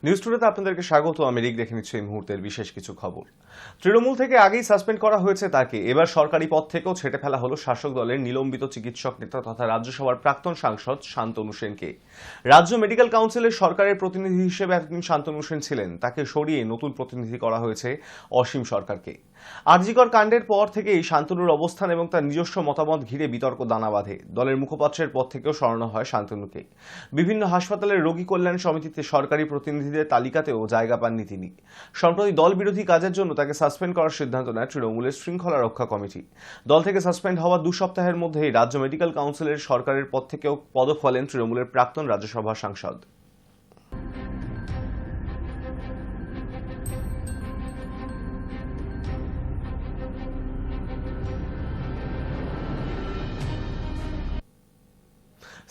News টুডেতে আপনাদেরকে স্বাগত। আমি রিক দেখে নিচ্ছি এই মুহূর্তের বিশেষ কিছু খবর। তৃণমূল থেকে আগেই সাসপেন্ড করা হয়েছে তাকে, এবার সরকারি পদ থেকেও ছেটে ফেলা হলো শাসক দলের নিলম্বিত চিকিৎসক নেতা তথা রাজ্যসভার প্রাক্তন সাংসদ শান্তনু সেনকে। রাজ্য মেডিকেল কাউন্সিলের সরকারের প্রতিনিধি হিসেবে এতদিন শান্তনু সেন ছিলেন, তাকে সরিয়ে নতুন প্রতিনিধি করা হয়েছে অসীম সরকারকে। আরজিকর কাণ্ডের পর থেকেই শান্তনুর অবস্থান এবং তার নিজস্ব মতামত ঘিরে বিতর্ক দানা বাঁধে। দলের মুখপাত্রের পদ থেকেও সরানো হয় শান্তনুকে। বিভিন্ন হাসপাতালের রোগী কল্যাণ সমিতিতে সরকারি প্রতিনিধিদের তালিকাতেও জায়গা পাননি তিনি। সম্প্রতি দল বিরোধী কাজের জন্য তাকে সাসপেন্ড করার সিদ্ধান্ত নেয় তৃণমূলের শৃঙ্খলা রক্ষা কমিটি। দল থেকে সাসপেন্ড হওয়া 2 সপ্তাহের মধ্যেই রাজ্য মেডিকেল কাউন্সিলের সরকারের পদ থেকেও পদক ফেলেন তৃণমূলের প্রাক্তন রাজ্যসভা সাংসদ।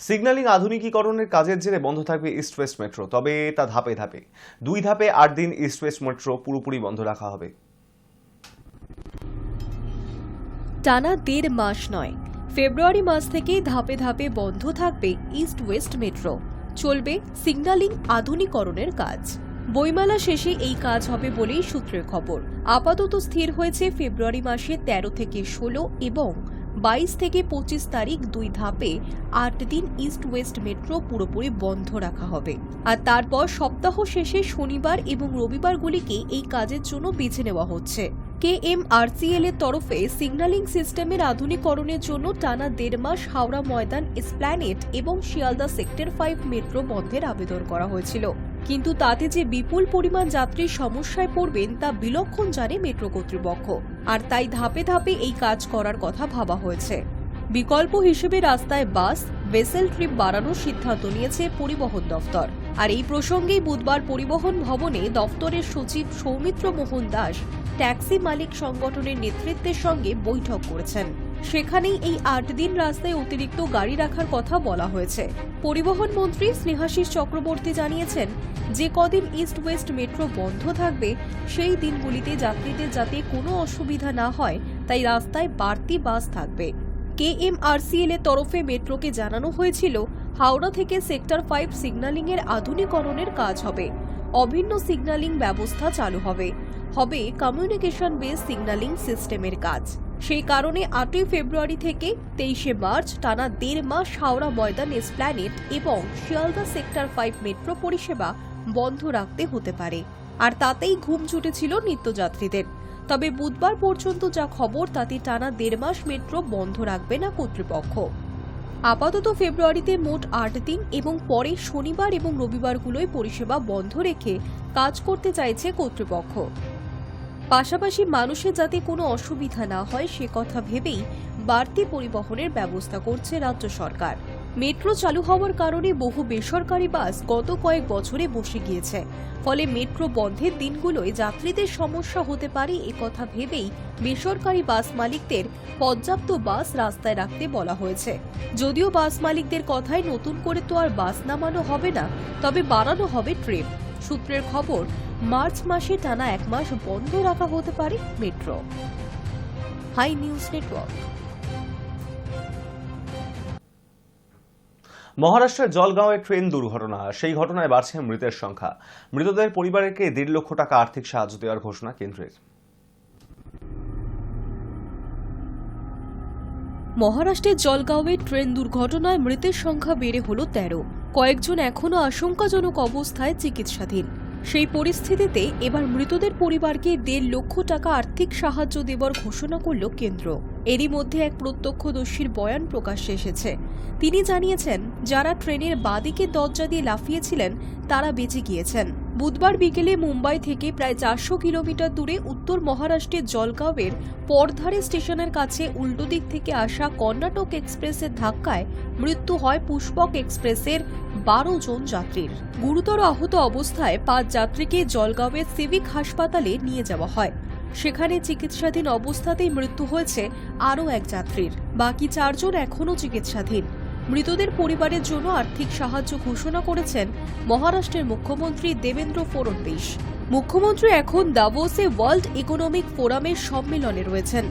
সিগন্যালিং আধুনিকীকরণের কাজের জেরে বন্ধ থাকবে ইস্ট ওয়েস্ট মেট্রো, তবে তা ধাপে ধাপে। 2 ধাপে 8 দিন ইস্ট ওয়েস্ট মেট্রো পুরোপুরি বন্ধ রাখা হবে। টানা 1.5 মাস নয়, ফেব্রুয়ারি মাস থেকে ধাপে ধাপে বন্ধ থাকবে ইস্ট ওয়েস্ট মেট্রো। চলবে সিগন্যালিং আধুনিকরণের কাজ। বইমেলা শেষে এই কাজ হবে বলেই সূত্রের খবর। আপাতত স্থির হয়েছে ফেব্রুয়ারি মাসে 13 থেকে 16 এবং 22 থেকে 25 তারিখ 2 ধাপে 8 দিন ইস্ট ওয়েস্ট মেট্রো পুরোপুরি বন্ধ রাখা হবে। আর তারপর সপ্তাহ শেষে শনিবার এবং রবিবারগুলিকে এই কাজের জন্য বেছে নেওয়া হচ্ছে। KMRCL এর তরফে সিগন্যালিং সিস্টেমের আধুনিকরণের জন্য টানা 1.5 মাস হাওড়া ময়দান, এসপ্ল্যানেড এবং শিয়ালদা সেক্টর 5 মেট্রো বন্ধের আবেদন করা হয়েছিল। কিন্তু তাতে যে বিপুল পরিমাণ যাত্রী সমস্যায় পড়বেন তা বিলক্ষণ জানে মেট্রো কর্তৃপক্ষ, আর তাই ধাপে ধাপে এই কাজ করার কথা ভাবা হয়েছে। বিকল্প হিসেবে রাস্তায় বাস, ভেসেল ট্রিপ বাড়ানোর সিদ্ধান্ত নিয়েছে পরিবহন দফতর। আর এই প্রসঙ্গেই বুধবার পরিবহন ভবনে দফতরের সচিব সৌমিত্র মোহন দাস ট্যাক্সি মালিক সংগঠনের নেতৃত্বের সঙ্গে বৈঠক করেছেন। সেখানেই এই 8 দিন রাস্তায় অতিরিক্ত গাড়ি রাখার কথা বলা হয়েছে। পরিবহন মন্ত্রী স্নেহাশিস চক্রবর্তী জানিয়েছেন, যে কদিন ইস্ট ওয়েস্ট মেট্রো বন্ধ থাকবে সেই দিনগুলিতে যাত্রীদের যাতে কোনো অসুবিধা না হয় তাই রাস্তায় বাড়তি বাস থাকবে। KMRCL এর তরফে মেট্রোকে জানানো হয়েছিল, হাওড়া থেকে সেক্টর 5 সিগন্যালিং এর আধুনিকরণের কাজ হবে। অভিন্ন সিগন্যালিং ব্যবস্থা চালু হবে। কমিউনিকেশন বেস সিগন্যালিং সিস্টেমের কাজ। সেই কারণে 8 ফেব্রুয়ারি থেকে 23 মার্চ টানা 1.5 মাস হাওড়া ময়দান, এসপ্ল্যানেড এবং শিয়ালদা সেক্টর 5 মেট্রো পরিষেবা বন্ধ রাখতে হতে পারে। আর তাতেই ঘুম ছুটেছিল নিত্যযাত্রীদের। তবে বুধবার পর্যন্ত যা খবর তাতে টানা 1.5 মাস মেট্রো বন্ধ রাখবে না কর্তৃপক্ষ। আপাতত ফেব্রুয়ারিতে মোট 8 দিন এবং পরে শনিবার এবং রবিবারগুলোয় পরিষেবা বন্ধ রেখে কাজ করতে চাইছে কর্তৃপক্ষ। পাশাপাশি মানুষের যাতে কোনো অসুবিধা না হয় সে কথা ভেবেই বাড়তি পরিবহনের ব্যবস্থা করছে রাজ্য সরকার। মেট্রো চালু হওয়ার কারণে বহু বেসরকারি বাস গত কয়েক বছরে বসে গিয়েছে। ফলে মেট্রো বন্ধের দিনগুলোয় যাত্রীদের সমস্যা হতে পারে একথা ভেবেই বেসরকারি বাস মালিকদের পর্যাপ্ত বাস রাস্তায় রাখতে বলা হয়েছে। যদিও বাস মালিকদের কথায় নতুন করে তো আর বাস নামানো হবে না, তবে বাড়ানো হবে ট্রেন। সূত্রের খবর, মার্চ মাসে টানা 1 মাস বন্ধ রাখা হতে পারে মেট্রো। High news network. মহারাষ্ট্রের জলগাঁওয়ে ট্রেন দুর্ঘটনা, সেই ঘটনায় বাড়ছে মৃতের সংখ্যা। মৃতদের পরিবারকে 1.5 লক্ষ টাকা আর্থিক সাহায্য দেওয়ার ঘোষণা কেন্দ্রের। মহারাষ্ট্রের জলগাঁওয়ে ট্রেন দুর্ঘটনায় মৃতের সংখ্যা বেড়ে হল 13। কয়েকজন এখনও আশঙ্কাজনক অবস্থায় চিকিৎসাধীন। সেই পরিস্থিতিতে এবার মৃতদের পরিবারকে 1.5 লক্ষ টাকা আর্থিক সাহায্য দেওয়ার ঘোষণা করল কেন্দ্র। এরই মধ্যে এক প্রত্যক্ষদর্শীর বয়ান প্রকাশ্যে এসেছে। তিনি জানিয়েছেন, যারা ট্রেনের বাঁদিকে দরজা দিয়ে লাফিয়েছিলেন তারা বেঁচে গিয়েছেন। বুধবার বিকেলে মুম্বাই থেকে প্রায় 400 কিলোমিটার দূরে উত্তর মহারাষ্ট্রের জলগাঁওয়ের পরধারে স্টেশনের কাছে উল্টো দিক থেকে আসা কর্ণাটক এক্সপ্রেসের ধাক্কায় মৃত্যু হয় পুষ্পক এক্সপ্রেসের 12 জন যাত্রীর। গুরুতর আহত অবস্থায় 5 যাত্রীকে জলগাঁওয়ের সিভিক হাসপাতালে নিয়ে যাওয়া হয়। সেখানে চিকিৎসাধীন অবস্থাতেই মৃত্যু হয়েছে আরও এক যাত্রীর। বাকি 4 জন এখনও চিকিৎসাধীন। মৃতদের পরিবারের জন্য আর্থিক সাহায্য ঘোষণা করেছেন মহারাষ্ট্রের মুখ্যমন্ত্রী দেবেন্দ্র ফডনবিস। মুখ্যমন্ত্রী এখন দাভোসে ওয়ার্ল্ড ইকোনমিক ফোরামের সম্মেলনে রয়েছেন।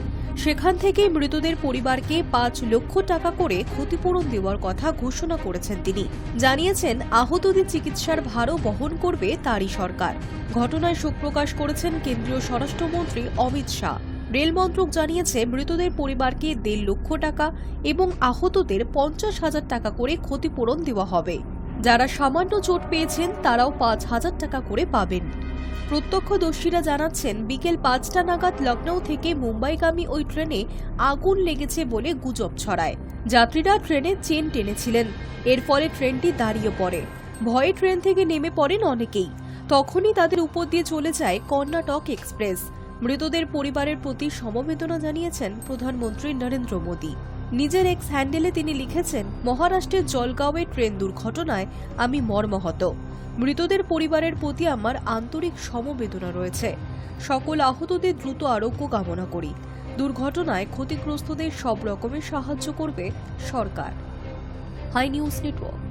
সেখান থেকেই মৃতদের পরিবারকে ৫ লক্ষ টাকা করে ক্ষতিপূরণ দেওয়ার কথা ঘোষণা করেছেন তিনি। জানিয়েছেন আহতদের চিকিৎসার ভারও বহন করবে তারই সরকার। ঘটনায় শোক প্রকাশ করেছেন কেন্দ্রীয় স্বরাষ্ট্রমন্ত্রী অমিত শাহ। রেল মন্ত্রক জানিয়েছে মৃতদের পরিবারকে ১.৫ লক্ষ টাকা এবং আহতদের ৫০,০০০ টাকা করে ক্ষতিপূরণ দেওয়া হবে। যারা সামান্য চোট পেয়েছেন তারাও ৫,০০০ টাকা করে পাবেন। প্রত্যক্ষদর্শীরা জানাচ্ছেন বিকেল ৫টা নাগাদ লখনৌ থেকে মুম্বাইগামী ওই ট্রেনে আগুন লেগেছে বলে গুজব ছড়ায়। যাত্রীরা ট্রেনে চেন টেনেছিলেন, এর ফলে ট্রেনটি দাঁড়িয়ে পড়ে। ভয়ে ট্রেন থেকে নেমে পড়েন অনেকেই। তখনই তাদের উপর দিয়ে চলে যায় কর্ণাটক এক্সপ্রেস। মৃতদের পরিবারের প্রতি সমবেদনা জানিয়েছেন প্রধানমন্ত্রী নরেন্দ্র মোদী। নিজের এক্স হ্যান্ডেলে তিনি লিখেছেন, মহারাষ্ট্রের জলগাঁওয়ে ট্রেন দুর্ঘটনায় আমি মর্মাহত। মৃতদের পরিবারের প্রতি আমার আন্তরিক সমবেদনা রয়েছে। সকল আহতদের দ্রুত আরোগ্য কামনা করি। দুর্ঘটনায় ক্ষতিগ্রস্তদের সব রকমের সাহায্য করবে সরকার। High news network.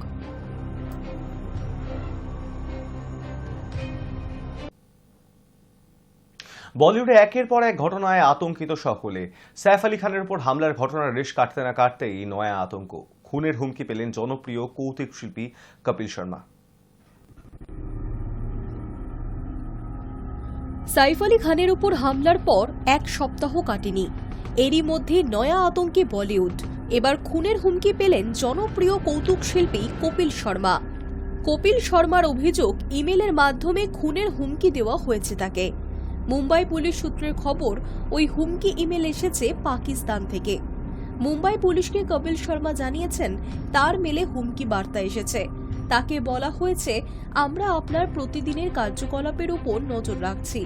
বলিউডে একের পর এক ঘটনায় আতঙ্কিত সকলে। সাইফ আলী খানের উপর হামলার ঘটনার রেশ কাটতে না কাটতেই নয়া আতঙ্ক। খুনের হুমকি পেলেন জনপ্রিয় কৌতুক শিল্পী কপিল শর্মা। সাইফ আলী খানের উপর হামলার পর ১ সপ্তাহ কাটেনি, এরই মধ্যে নয়া আতঙ্কে বলিউড। এবার খুনের হুমকি পেলেন জনপ্রিয় কৌতুক শিল্পী কপিল শর্মা। কপিল শর্মার অভিযোগ, ইমেলের মাধ্যমে খুনের হুমকি দেওয়া হয়েছে তাকে। মুম্বাই পুলিশ সূত্রের খবর, ওই হুমকি ইমেল এসেছে পাকিস্তান থেকে। মুম্বাই পুলিশকে কপিল শর্মা জানিয়েছেন তার মেলে হুমকি বার্তা এসেছে। তাকে বলা হয়েছে, আমরা আপনার প্রতিদিনের কার্যকলাপের উপর নজর রাখছি।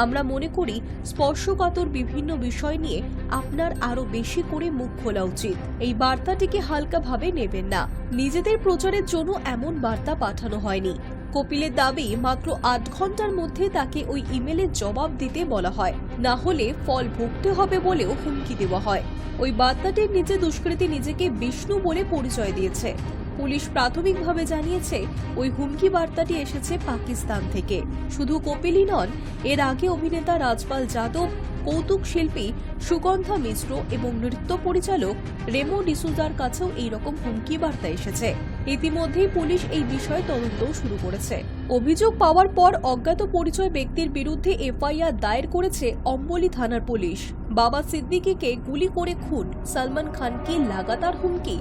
আমরা মনে করি স্পর্শকাতর বিভিন্ন বিষয় নিয়ে আপনার আরো বেশি করে মুখ খোলা উচিত। এই বার্তাটিকে হালকাভাবে নেবেন না। নিজেদের প্রচারের জন্য এমন বার্তা পাঠানো হয়নি। কপিলের দাবি, মাত্র ৮ ঘন্টার মধ্যে তাকে ওই ইমেলের জবাব দিতে বলা হয়, না হলে ফল ভুগতে হবে বলেও হুমকি দেওয়া হয়। ওই বার্তাটির নিচে দুষ্কৃতী নিজেকে বিষ্ণু বলে পরিচয় দিয়েছে। পুলিশ প্রাথমিকভাবে জানিয়েছে ওই হুমকি বার্তাটি এসেছে পাকিস্তান থেকে। শুধু কপিলই নন, এর আগে অভিনেতা রাজপাল যাদব, কৌতুক শিল্পী সুগন্ধা মিশ্র এবং নৃত্য পরিচালক রেমো ডিসুজার কাছেও এইরকম হুমকি বার্তা এসেছে। ইতিমধ্যেই পুলিশ এই বিষয়ে তদন্ত শুরু করেছে। অভিযোগ পাওয়ার পর অজ্ঞাত পরিচয় ব্যক্তির বিরুদ্ধে এফআইআর দায়ের করেছে অম্বলি থানার পুলিশ। বাবা সিদ্দিকীকে গুলি করে খুন, সলমান খানকে লাগাতার হুমকি,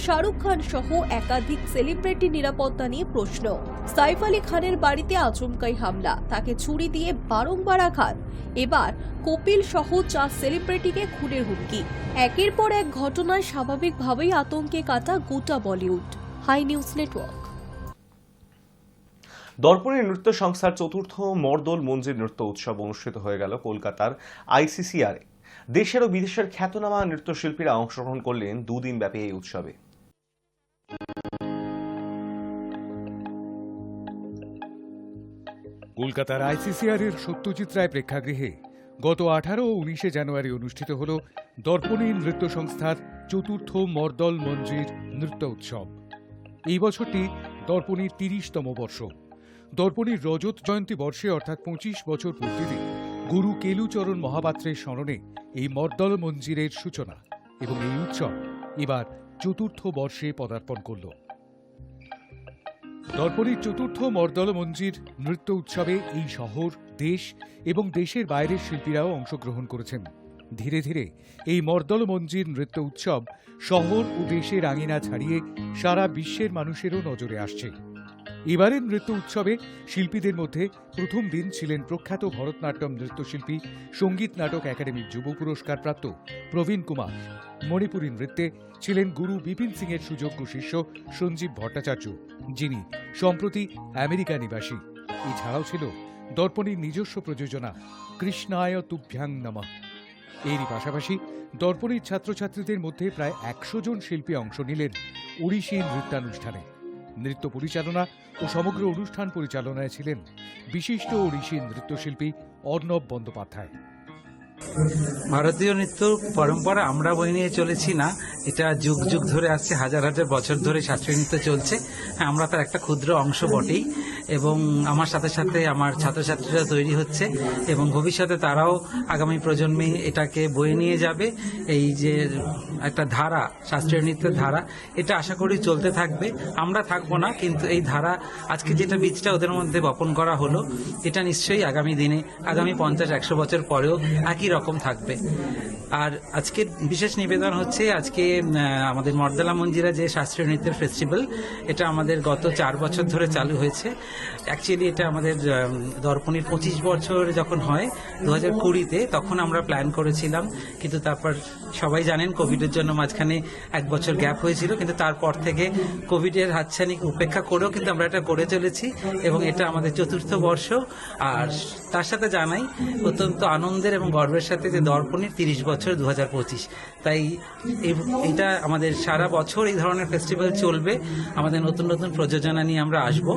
শাহরুখ খান সহ একাধিক সেলিব্রিটি নিরাপত্তা নিয়ে প্রশ্ন। সাইফ আলী খানের বাড়িতে আচমকাই হামলা, তাকে ছুরি দিয়ে বারংবার আঘাত। এবার কপিল সহ 4 সেলিব্রিটিকে খুনের হুমকি। একের পর এক ঘটনায় স্বাভাবিকভাবেই আতঙ্কে কাটা গোটা Bollywood. Hi news Network. Darpani নৃত্য সংস্থার ৪র্থ মর্দল মঞ্জির নৃত্য উৎসব অনুষ্ঠিত হয়ে গেল কলকাতার আইসিসিআরে। দেশের ও বিদেশের খ্যাতনামা নৃত্যশিল্পীরা অংশগ্রহণ করলেন 2 দিন ব্যাপী এই উৎসবে। কলকাতার আইসিসিআরের সত্যজিৎ রায় প্রেক্ষাগৃহে গত 18 ও 19 জানুয়ারি অনুষ্ঠিত হল দর্পণী নৃত্য সংস্থার ৪র্থ মর্দল মঞ্জির নৃত্য উৎসব। এই বছরটি দর্পণীর 30তম বর্ষ। দর্পণীর রজত জয়ন্তী বর্ষে অর্থাৎ 25 বছর পূর্তিতে গুরু কেলুচরণ মহাপাত্রের স্মরণে এই মর্দল মঞ্জিরের সূচনা এবং এই উৎসব এবার ৪র্থ বর্ষে পদার্পণ করল। দর্পণীর ৪র্থ মর্দল মঞ্জির নৃত্য উৎসবে এই শহর, দেশ এবং দেশের বাইরের শিল্পীরাও অংশগ্রহণ করেছেন। ধীরে ধীরে এই মর্দল মঞ্জির নৃত্য উৎসব শহর ও দেশের আঙিনা ছাড়িয়ে সারা বিশ্বের মানুষেরও নজরে আসছে। এবারের নৃত্য উৎসবে শিল্পীদের মধ্যে প্রথম দিন ছিলেন প্রখ্যাত ভরতনাট্যম নৃত্যশিল্পী, সঙ্গীত নাটক একাডেমির যুব পুরস্কারপ্রাপ্ত প্রবীণ কুমার। মণিপুরী নৃত্যে ছিলেন গুরু বিপিন সিংয়ের সুযোগ্য শিষ্য সঞ্জীব ভট্টাচার্য, যিনি সম্প্রতি আমেরিকা নিবাসী। এছাড়াও ছিল দর্পণীর নিজস্ব প্রযোজনা কৃষ্ণায় তুভ্যাং নমঃ। এরই পাশাপাশি দর্পণীর ছাত্রছাত্রীদের মধ্যে প্রায় 100 জন শিল্পী অংশ নিলেন ওড়িশি নৃত্যানুষ্ঠানে। নৃত্য পরিচালনা ও সমগ্র অনুষ্ঠান পরিচালনায় ছিলেন বিশিষ্ট ওড়িশি নৃত্যশিল্পী অর্ণব বন্দ্যোপাধ্যায়। ভারতীয় নৃত্য পরম্পরা আমরা বই নিয়ে চলেছি না, এটা যুগ যুগ ধরে আসছে, হাজার হাজার বছর ধরে শাস্ত্রীয় নৃত্য চলছে। আমরা তার একটা ক্ষুদ্র অংশ বটেই। এবং আমার সাথে সাথে আমার ছাত্রছাত্রীরা তৈরি হচ্ছে এবং ভবিষ্যতে তারাও আগামী প্রজন্মে এটাকে বয়ে নিয়ে যাবে। এই যে একটা ধারা, শাস্ত্রীয় নৃত্যের ধারা, এটা আশা করি চলতে থাকবে। আমরা থাকবো না, কিন্তু এই ধারা আজকে যেটা বীজটা ওদের মধ্যে বপন করা হলো, এটা নিশ্চয়ই আগামী দিনে, আগামী 50-100 বছর পরেও একই রকম থাকবে। আর আজকের বিশেষ নিবেদন হচ্ছে, আজকে আমাদের মর্দলা মঞ্জিরা যে শাস্ত্রীয় নৃত্যের ফেস্টিভ্যাল, এটা আমাদের গত 4 বছর ধরে চালু হয়েছে। অ্যাকচুয়ালি এটা আমাদের দর্পণীর 25 বছর যখন হয় 2020-তে, তখন আমরা প্ল্যান করেছিলাম, কিন্তু তারপর সবাই জানেন কোভিডের জন্য মাঝখানে 1 বছর গ্যাপ হয়েছিল, কিন্তু তারপর থেকে কোভিডের হাতছানি উপেক্ষা করেও কিন্তু আমরা এটা করে চলেছি এবং এটা আমাদের 4র্থ বর্ষ। আর তার সাথে জানাই অত্যন্ত আনন্দের এবং গর্বের সাথে যে দর্পণীর 30 বছর 2025। তাই এটা আমাদের সারা বছর এই ধরনের ফেস্টিভ্যাল চলবে। আমাদের নতুন নতুন প্রযোজনা নিয়ে আমরা আসব।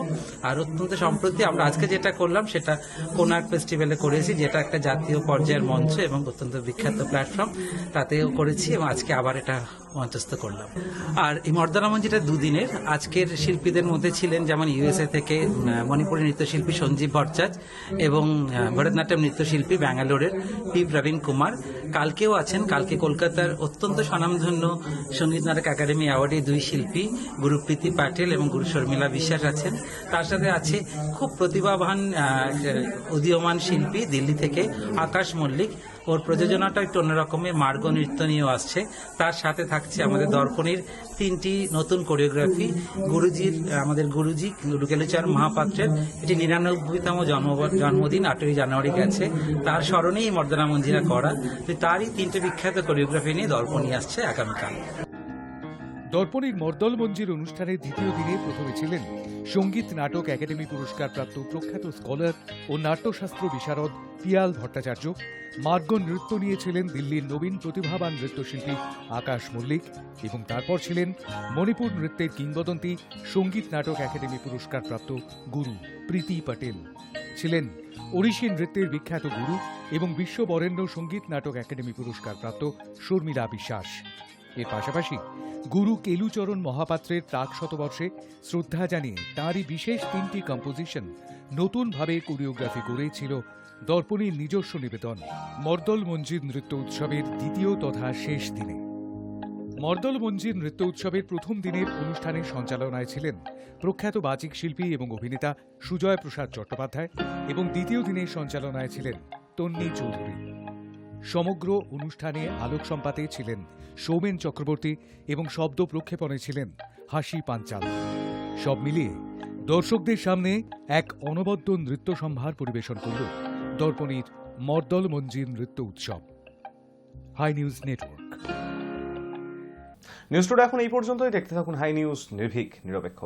আর অত্যন্ত সম্প্রতি আমরা আজকে যেটা করলাম সেটা কোনার্ক ফেস্টিভ্যালে করেছি, যেটা একটা জাতীয় পর্যায়ের মঞ্চ এবং অত্যন্ত বিখ্যাত প্ল্যাটফর্ম, তাতেও করেছি এবং আজকে আবার এটা মঞ্চস্থ করলাম। আর এই মর্দলা মঞ্জিটা 2 দিনের। আজকের শিল্পীদের মধ্যে ছিলেন যেমন ইউএসএ থেকে মণিপুরী নৃত্যশিল্পী সঞ্জীব ভট্টাচার্য এবং ভরতনাট্যম নৃত্যশিল্পী ব্যাঙ্গালোরের পি প্রবীণ কুমার। কালকেও আছেন, কালকে কলকাতার অত্যন্ত স্বনামধন্য সঙ্গীত নাটক একাডেমি অ্যাওয়ার্ডে 2 শিল্পী, গুরুপ্রীতি প্যাটেল এবং গুরু শর্মিলা বিশ্বাস আছেন। তার সাথে আছে খুব প্রতিভাবান উদীয়মান শিল্পী দিল্লি থেকে আকাশ মল্লিক। ওর প্রযোজনাটা একটু অন্যরকমের, মার্গ নৃত্য নিয়েও আসছে। তার সাথে থাকছে আমাদের দর্পণীর 3টি নতুন কোরিওগ্রাফি। আমাদের গুরুজি কেলুচাঁদ মহাপাত্রের এটি 99তম জন্মদিন 8ই জানুয়ারি গেছে, তার স্মরণেই মর্দলা মঞ্জিরা করা। তো তারই 3টে বিখ্যাত কোরিওগ্রাফি নিয়ে দর্পণী আসছে আগামীকাল। দর্পণীর মর্দল মঞ্জির অনুষ্ঠানের দ্বিতীয় দিনে প্রথমে ছিলেন সঙ্গীত নাটক একাডেমি পুরস্কারপ্রাপ্ত প্রখ্যাত স্কলার ও নাট্যশাস্ত্র বিশারদ পিয়াল ভট্টাচার্য। মার্গ নৃত্য নিয়েছিলেন দিল্লির নবীন প্রতিভাবান নৃত্যশিল্পী আকাশ মল্লিক এবং তারপর ছিলেন মণিপুর নৃত্যের কিংবদন্তি সঙ্গীত নাটক একাডেমি পুরস্কারপ্রাপ্ত গুরু প্রীতি প্যাটেল। ছিলেন ওড়িশি নৃত্যের বিখ্যাত গুরু এবং বিশ্ববরেণ্য সঙ্গীত নাটক একাডেমি পুরস্কারপ্রাপ্ত শর্মিলা বিশ্বাস। এর পাশাপাশি গুরু কেলুচরণ মহাপাত্রের প্রাক শতবর্ষে শ্রদ্ধা জানিয়ে তাঁরই বিশেষ 3টি কম্পোজিশন নতুনভাবে কোরিওগ্রাফি করেছিল দর্পণীর নিজস্ব নিবেদন মর্দল মঞ্জির নৃত্য উৎসবের দ্বিতীয় তথা শেষ দিনে। মর্দল মঞ্জির নৃত্য উৎসবের প্রথম দিনের অনুষ্ঠানের সঞ্চালনায় ছিলেন প্রখ্যাত বাচিক শিল্পী এবং অভিনেতা সুজয় প্রসাদ চট্টোপাধ্যায় এবং দ্বিতীয় দিনের সঞ্চালনায় ছিলেন তন্নি চৌধুরী। সমগ্র অনুষ্ঠানে আলোক সম্পাতে ছিলেন সৌমেন চক্রবর্তী এবং শব্দ প্রক্ষেপণে ছিলেন হাসি পাঞ্চাল। সব মিলিয়ে দর্শকদের সামনে এক অনবদ্য নৃত্য সম্ভার পরিবেশন করল দর্পণীর মর্দল মঞ্জির নৃত্য উৎসব। Hi news network. News today এখন এই পর্যন্তই। দেখতে থাকুন হাই নিউজ, নির্ভীক, নিরপেক্ষ।